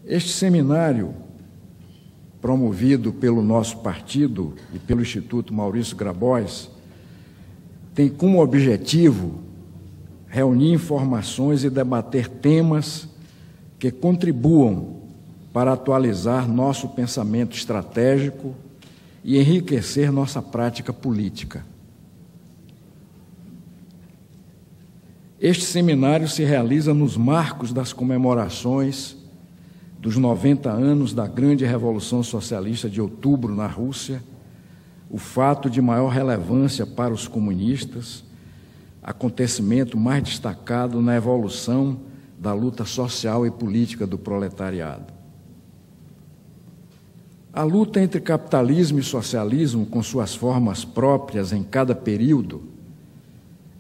Este seminário, promovido pelo nosso partido e pelo Instituto Maurício Grabois, tem como objetivo reunir informações e debater temas que contribuam para atualizar nosso pensamento estratégico e enriquecer nossa prática política. Este seminário se realiza nos marcos das comemorações dos 90 anos da grande Revolução Socialista de Outubro na Rússia, o fato de maior relevância para os comunistas, acontecimento mais destacado na evolução da luta social e política do proletariado. A luta entre capitalismo e socialismo, com suas formas próprias em cada período,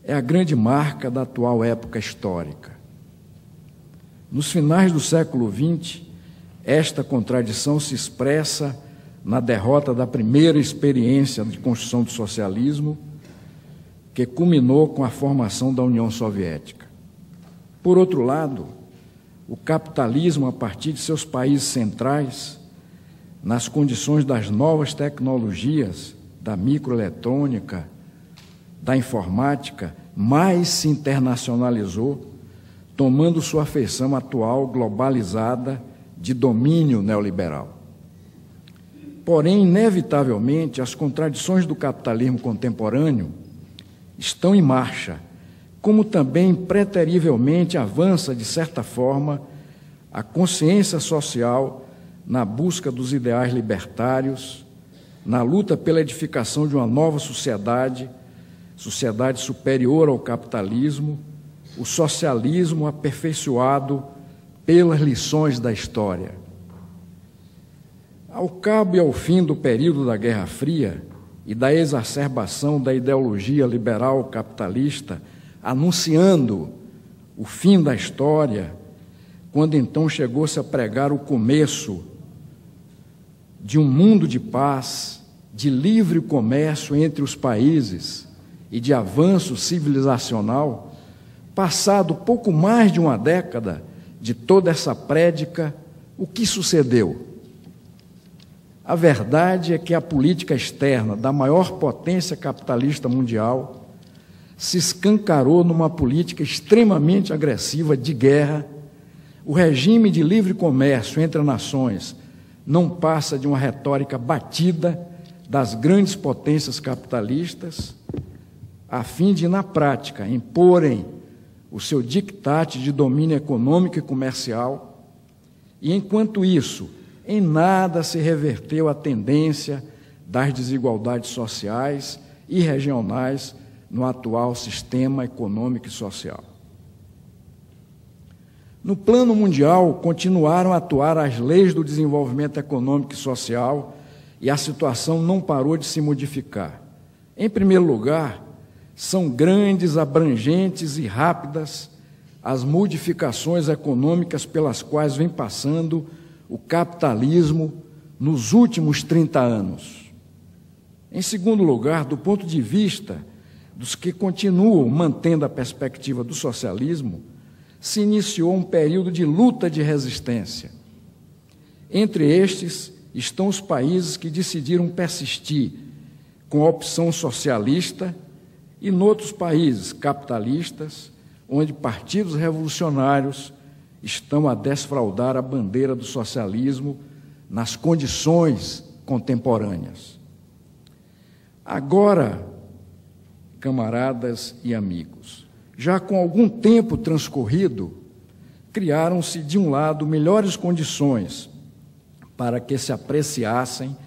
é a grande marca da atual época histórica. Nos finais do século XX, esta contradição se expressa na derrota da primeira experiência de construção do socialismo, que culminou com a formação da União Soviética. Por outro lado, o capitalismo, a partir de seus países centrais, nas condições das novas tecnologias, da microeletrônica, da informática, mais se internacionalizou, tomando sua feição atual globalizada de domínio neoliberal. Porém, inevitavelmente, as contradições do capitalismo contemporâneo estão em marcha, como também preterivelmente avança, de certa forma, a consciência social na busca dos ideais libertários, na luta pela edificação de uma nova sociedade superior ao capitalismo, o socialismo aperfeiçoado pelas lições da história. Ao cabo e ao fim do período da Guerra Fria e da exacerbação da ideologia liberal capitalista, anunciando o fim da história, quando então chegou-se a pregar o começo de um mundo de paz, de livre comércio entre os países e de avanço civilizacional, passado pouco mais de uma década de toda essa prédica, o que sucedeu? A verdade é que a política externa da maior potência capitalista mundial se escancarou numa política extremamente agressiva de guerra. O regime de livre comércio entre nações não passa de uma retórica batida das grandes potências capitalistas, a fim de, na prática, imporem o seu dictate de domínio econômico e comercial, e, enquanto isso, em nada se reverteu a tendência das desigualdades sociais e regionais no atual sistema econômico e social. No plano mundial, continuaram a atuar as leis do desenvolvimento econômico e social e a situação não parou de se modificar. Em primeiro lugar, são grandes, abrangentes e rápidas as modificações econômicas pelas quais vem passando o capitalismo nos últimos 30 anos. Em segundo lugar, do ponto de vista dos que continuam mantendo a perspectiva do socialismo, se iniciou um período de luta de resistência. Entre estes estão os países que decidiram persistir com a opção socialista e noutros países capitalistas, onde partidos revolucionários estão a desfraldar a bandeira do socialismo nas condições contemporâneas. Agora, camaradas e amigos, já com algum tempo transcorrido, criaram-se, de um lado, melhores condições para que se apreciassem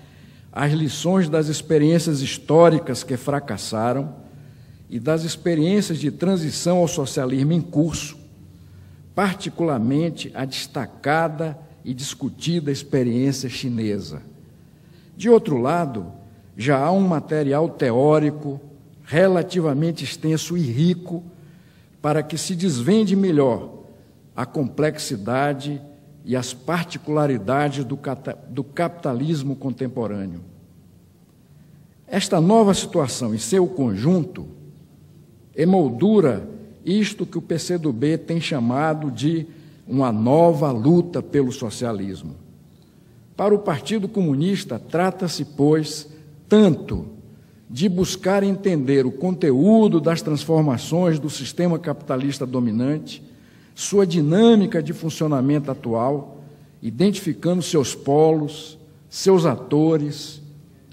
as lições das experiências históricas que fracassaram e das experiências de transição ao socialismo em curso, particularmente a destacada e discutida experiência chinesa. De outro lado, já há um material teórico relativamente extenso e rico para que se desvende melhor a complexidade e as particularidades do capitalismo contemporâneo. Esta nova situação em seu conjunto emoldura isto que o PCdoB tem chamado de uma nova luta pelo socialismo. Para o Partido Comunista, trata-se, pois, tanto de buscar entender o conteúdo das transformações do sistema capitalista dominante, sua dinâmica de funcionamento atual, identificando seus polos, seus atores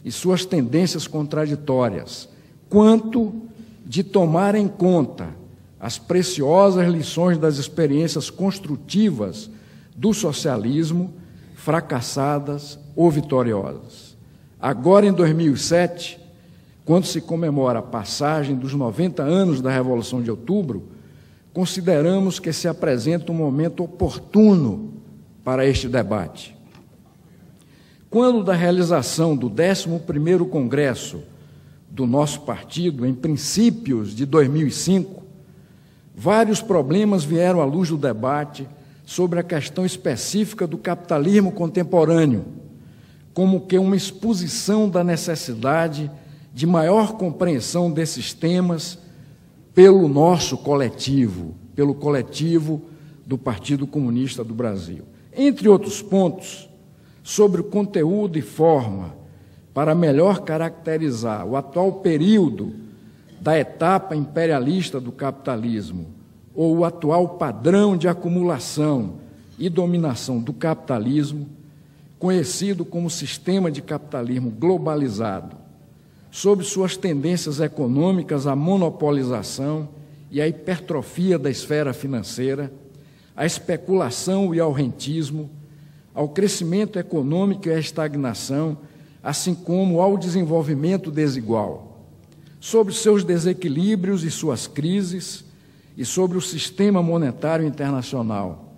e suas tendências contraditórias, quanto de tomar em conta as preciosas lições das experiências construtivas do socialismo, fracassadas ou vitoriosas. Agora, em 2007, quando se comemora a passagem dos 90 anos da Revolução de Outubro, consideramos que se apresenta um momento oportuno para este debate. Quando da realização do 11º Congresso do nosso partido, em princípios de 2005, vários problemas vieram à luz do debate sobre a questão específica do capitalismo contemporâneo, como que uma exposição da necessidade de maior compreensão desses temas pelo nosso coletivo, pelo coletivo do Partido Comunista do Brasil. Entre outros pontos, sobre o conteúdo e forma para melhor caracterizar o atual período da etapa imperialista do capitalismo, ou o atual padrão de acumulação e dominação do capitalismo, conhecido como sistema de capitalismo globalizado, sob suas tendências econômicas à monopolização e à hipertrofia da esfera financeira, à especulação e ao rentismo, ao crescimento econômico e à estagnação, assim como ao desenvolvimento desigual, sobre seus desequilíbrios e suas crises, e sobre o sistema monetário internacional,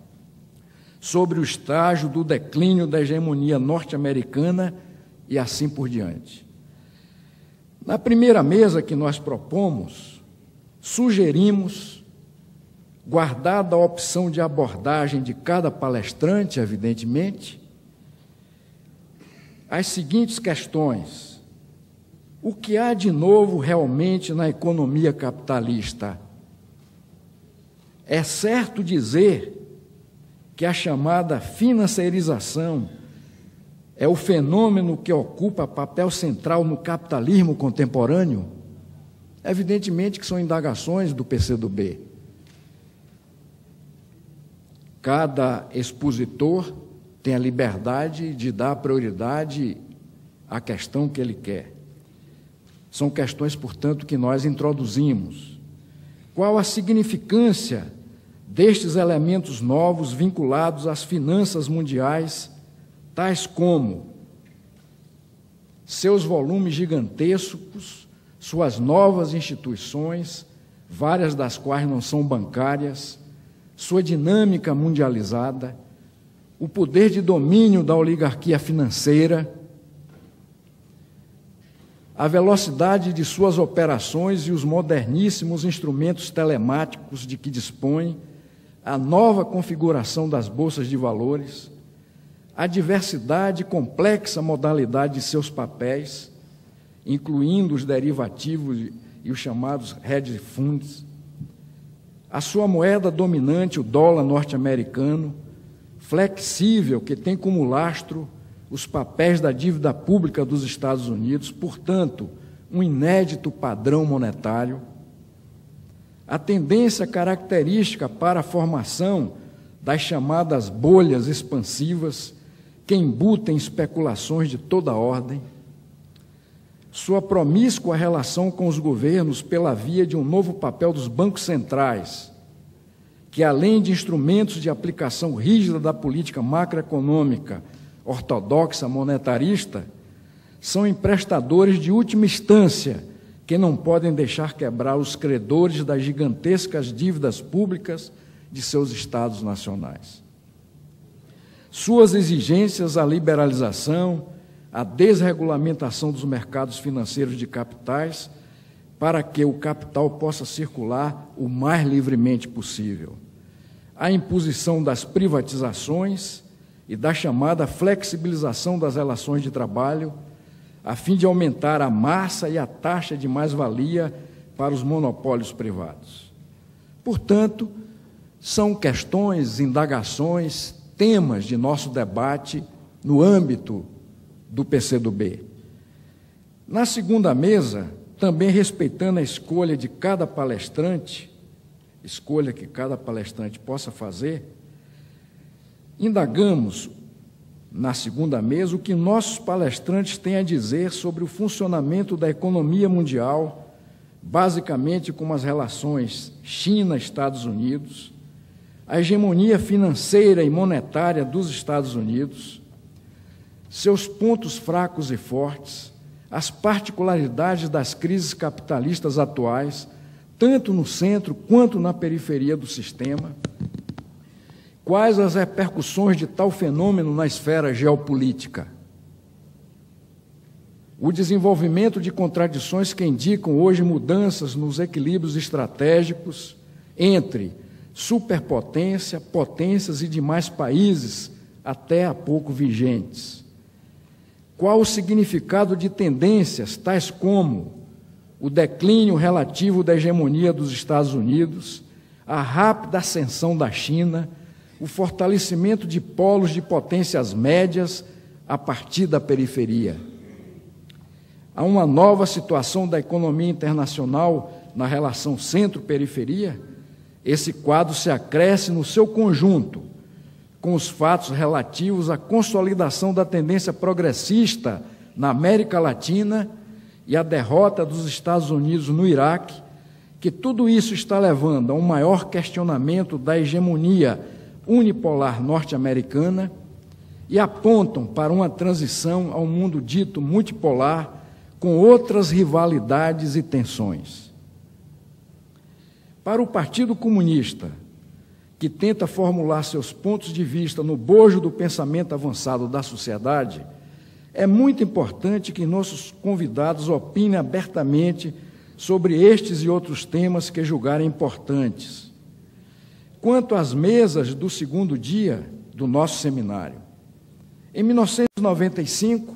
sobre o estágio do declínio da hegemonia norte-americana e assim por diante. Na primeira mesa que nós propomos, sugerimos, guardada a opção de abordagem de cada palestrante, evidentemente, as seguintes questões: o que há de novo realmente na economia capitalista? É certo dizer que a chamada financiarização é o fenômeno que ocupa papel central no capitalismo contemporâneo? Evidentemente que são indagações do PCdoB. Cada expositor tem a liberdade de dar prioridade à questão que ele quer. São questões, portanto, que nós introduzimos. Qual a significância destes elementos novos vinculados às finanças mundiais, tais como seus volumes gigantescos, suas novas instituições, várias das quais não são bancárias, sua dinâmica mundializada, o poder de domínio da oligarquia financeira, a velocidade de suas operações e os moderníssimos instrumentos telemáticos de que dispõe, a nova configuração das bolsas de valores, a diversidade e complexa modalidade de seus papéis, incluindo os derivativos e os chamados hedge funds, a sua moeda dominante, o dólar norte-americano, flexível, que tem como lastro os papéis da dívida pública dos Estados Unidos, portanto, um inédito padrão monetário, a tendência característica para a formação das chamadas bolhas expansivas, que embutem especulações de toda ordem, sua promíscua relação com os governos pela via de um novo papel dos bancos centrais, que, além de instrumentos de aplicação rígida da política macroeconômica ortodoxa monetarista, são emprestadores de última instância que não podem deixar quebrar os credores das gigantescas dívidas públicas de seus estados nacionais. Suas exigências à liberalização, à desregulamentação dos mercados financeiros de capitais, para que o capital possa circular o mais livremente possível. A imposição das privatizações e da chamada flexibilização das relações de trabalho, a fim de aumentar a massa e a taxa de mais-valia para os monopólios privados. Portanto, são questões, indagações, temas de nosso debate no âmbito do PCdoB. Na segunda mesa, também respeitando a escolha de cada palestrante, escolha que cada palestrante possa fazer, indagamos na segunda mesa o que nossos palestrantes têm a dizer sobre o funcionamento da economia mundial, basicamente como as relações China-Estados Unidos, a hegemonia financeira e monetária dos Estados Unidos, seus pontos fracos e fortes, as particularidades das crises capitalistas atuais, tanto no centro quanto na periferia do sistema, quais as repercussões de tal fenômeno na esfera geopolítica, o desenvolvimento de contradições que indicam hoje mudanças nos equilíbrios estratégicos entre superpotência, potências e demais países até há pouco vigentes. Qual o significado de tendências tais como o declínio relativo da hegemonia dos Estados Unidos, a rápida ascensão da China, o fortalecimento de polos de potências médias a partir da periferia. Há uma nova situação da economia internacional na relação centro-periferia. Esse quadro se acresce no seu conjunto com os fatos relativos à consolidação da tendência progressista na América Latina e a derrota dos Estados Unidos no Iraque, que tudo isso está levando a um maior questionamento da hegemonia unipolar norte-americana e apontam para uma transição ao mundo dito multipolar com outras rivalidades e tensões. Para o Partido Comunista, que tenta formular seus pontos de vista no bojo do pensamento avançado da sociedade, é muito importante que nossos convidados opinem abertamente sobre estes e outros temas que julgarem importantes. Quanto às mesas do segundo dia do nosso seminário, em 1995,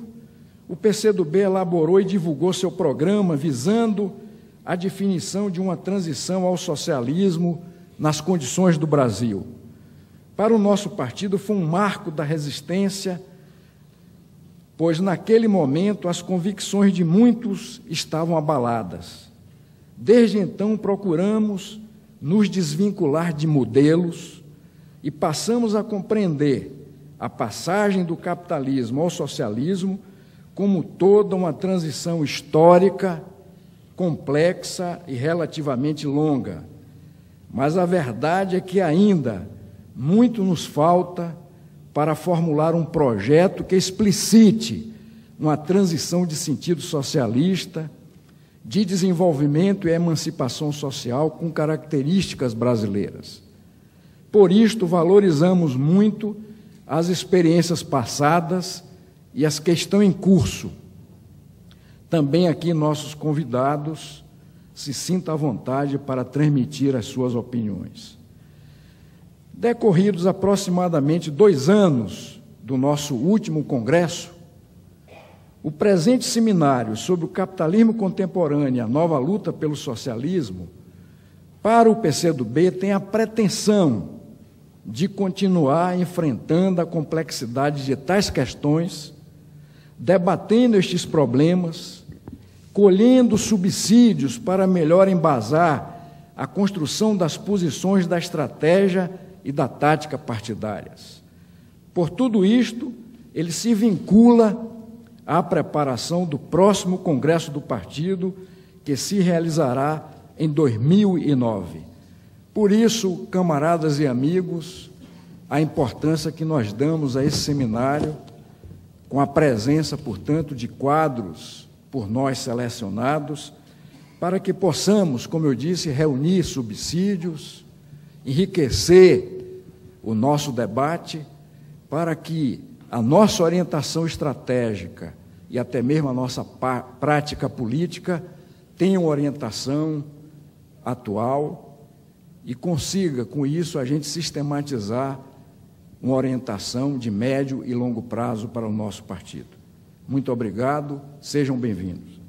o PCdoB elaborou e divulgou seu programa visando a definição de uma transição ao socialismo nas condições do Brasil. Para o nosso partido foi um marco da resistência, pois naquele momento as convicções de muitos estavam abaladas. Desde então procuramos nos desvincular de modelos e passamos a compreender a passagem do capitalismo ao socialismo como toda uma transição histórica, complexa e relativamente longa. Mas a verdade é que ainda muito nos falta para formular um projeto que explicite uma transição de sentido socialista, de desenvolvimento e emancipação social com características brasileiras. Por isto, valorizamos muito as experiências passadas e as que estão em curso. Também aqui nossos convidados se sintam à vontade para transmitir as suas opiniões. Decorridos aproximadamente 2 anos do nosso último congresso, o presente seminário sobre o capitalismo contemporâneo e a nova luta pelo socialismo, para o PCdoB, tem a pretensão de continuar enfrentando a complexidade de tais questões, debatendo estes problemas, colhendo subsídios para melhor embasar a construção das posições da estratégia e da tática partidárias. Por tudo isto, ele se vincula à preparação do próximo Congresso do Partido, que se realizará em 2009. Por isso, camaradas e amigos, a importância que nós damos a esse seminário, com a presença, portanto, de quadros por nós selecionados, para que possamos, como eu disse, reunir subsídios, enriquecer o nosso debate, para que a nossa orientação estratégica e até mesmo a nossa prática política tenham orientação atual e consiga, com isso, a gente sistematizar uma orientação de médio e longo prazo para o nosso partido. Muito obrigado, sejam bem-vindos.